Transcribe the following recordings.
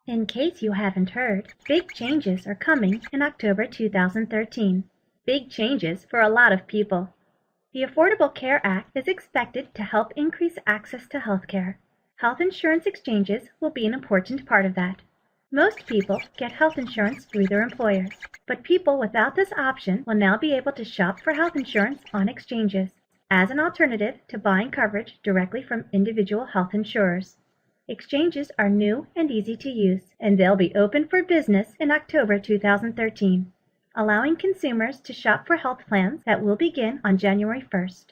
In case you haven't heard, big changes are coming in October 2013. Big changes for a lot of people. The Affordable Care Act is expected to help increase access to health care. Health insurance exchanges will be an important part of that. Most people get health insurance through their employers, but people without this option will now be able to shop for health insurance on exchanges as an alternative to buying coverage directly from individual health insurers. Exchanges are new and easy to use, and they'll be open for business in October 2013, allowing consumers to shop for health plans that will begin on January 1st.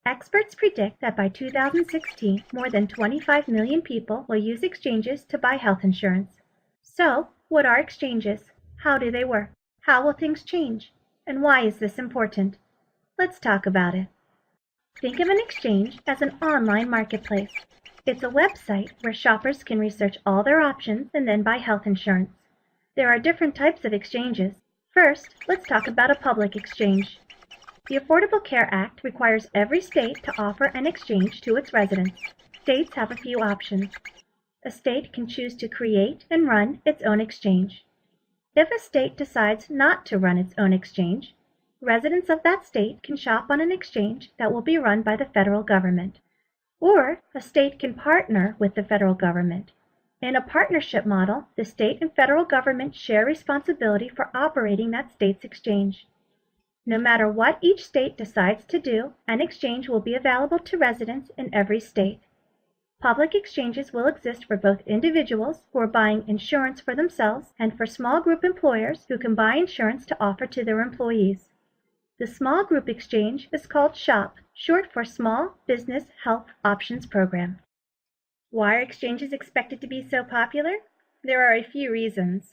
Experts predict that by 2016, more than 25 million people will use exchanges to buy health insurance. So, what are exchanges? How do they work? How will things change? And why is this important? Let's talk about it. Think of an exchange as an online marketplace. It's a website where shoppers can research all their options and then buy health insurance. There are different types of exchanges. First, let's talk about a public exchange. The Affordable Care Act requires every state to offer an exchange to its residents. States have a few options. A state can choose to create and run its own exchange. If a state decides not to run its own exchange, residents of that state can shop on an exchange that will be run by the federal government. Or a state can partner with the federal government. In a partnership model, the state and federal government share responsibility for operating that state's exchange. No matter what each state decides to do, an exchange will be available to residents in every state. Public exchanges will exist for both individuals who are buying insurance for themselves and for small group employers who can buy insurance to offer to their employees. The small group exchange is called SHOP, short for Small Business Health Options Program. Why are exchanges expected to be so popular? There are a few reasons.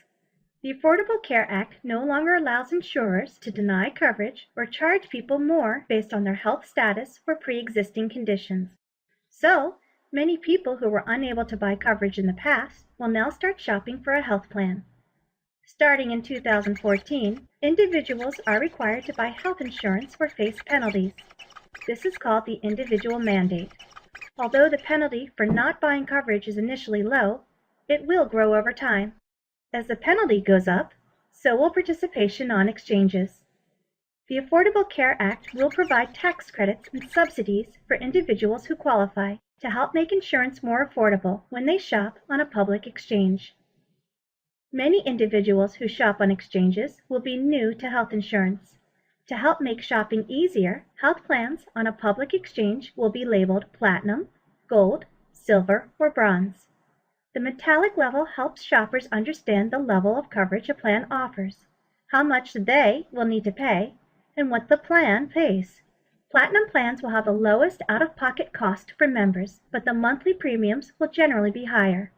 The Affordable Care Act no longer allows insurers to deny coverage or charge people more based on their health status or pre-existing conditions. So, many people who were unable to buy coverage in the past will now start shopping for a health plan. Starting in 2014, individuals are required to buy health insurance or face penalties. This is called the individual mandate. Although the penalty for not buying coverage is initially low, it will grow over time. As the penalty goes up, so will participation on exchanges. The Affordable Care Act will provide tax credits and subsidies for individuals who qualify to help make insurance more affordable when they shop on a public exchange. Many individuals who shop on exchanges will be new to health insurance. To help make shopping easier, health plans on a public exchange will be labeled Platinum, Gold, Silver, or Bronze. The metallic level helps shoppers understand the level of coverage a plan offers, how much they will need to pay, and what the plan pays. Platinum plans will have the lowest out-of-pocket cost for members, but the monthly premiums will generally be higher.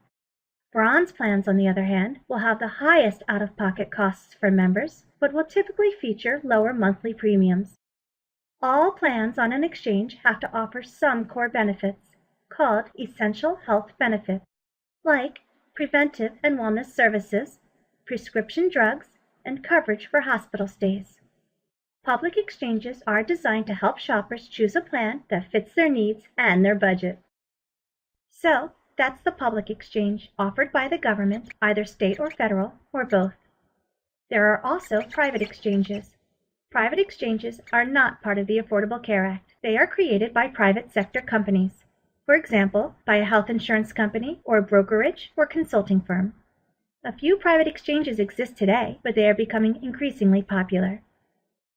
Bronze plans, on the other hand, will have the highest out-of-pocket costs for members, but will typically feature lower monthly premiums. All plans on an exchange have to offer some core benefits, called essential health benefits, like preventive and wellness services, prescription drugs, and coverage for hospital stays. Public exchanges are designed to help shoppers choose a plan that fits their needs and their budget. So, that's the public exchange offered by the government, either state or federal, or both. There are also private exchanges. Private exchanges are not part of the Affordable Care Act. They are created by private sector companies, for example, by a health insurance company or a brokerage or consulting firm. A few private exchanges exist today, but they are becoming increasingly popular.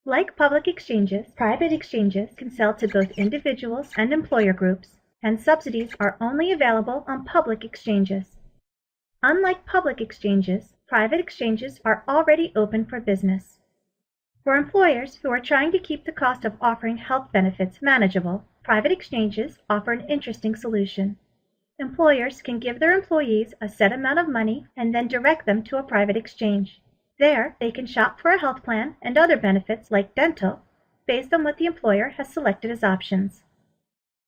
Like public exchanges, private exchanges can sell to both individuals and employer groups, and subsidies are only available on public exchanges. Unlike public exchanges, private exchanges are already open for business. For employers who are trying to keep the cost of offering health benefits manageable, private exchanges offer an interesting solution. Employers can give their employees a set amount of money and then direct them to a private exchange. There, they can shop for a health plan and other benefits like dental based on what the employer has selected as options.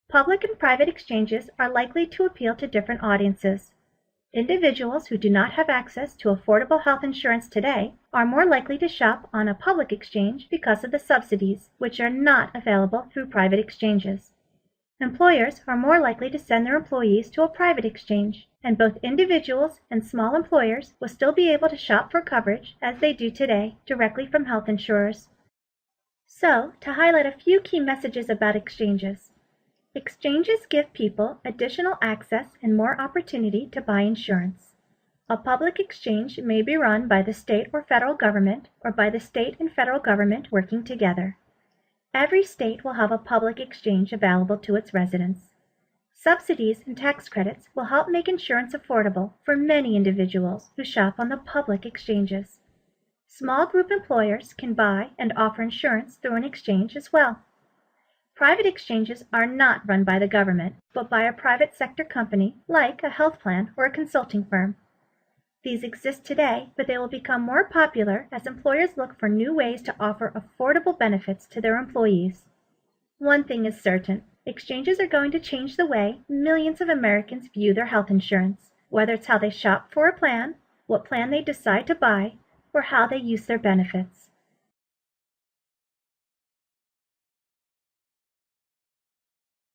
Public and private exchanges are likely to appeal to different audiences. Individuals who do not have access to affordable health insurance today are more likely to shop on a public exchange because of the subsidies, which are not available through private exchanges. Employers are more likely to send their employees to a private exchange, and both individuals and small employers will still be able to shop for coverage, as they do today, directly from health insurers. So, to highlight a few key messages about exchanges. Exchanges give people additional access and more opportunity to buy insurance. A public exchange may be run by the state or federal government, or by the state and federal government working together. Every state will have a public exchange available to its residents. Subsidies and tax credits will help make insurance affordable for many individuals who shop on the public exchanges. Small group employers can buy and offer insurance through an exchange as well. Private exchanges are not run by the government, but by a private sector company like a health plan or a consulting firm. These exist today, but they will become more popular as employers look for new ways to offer affordable benefits to their employees. One thing is certain, exchanges are going to change the way millions of Americans view their health insurance, whether it's how they shop for a plan, what plan they decide to buy, or how they use their benefits.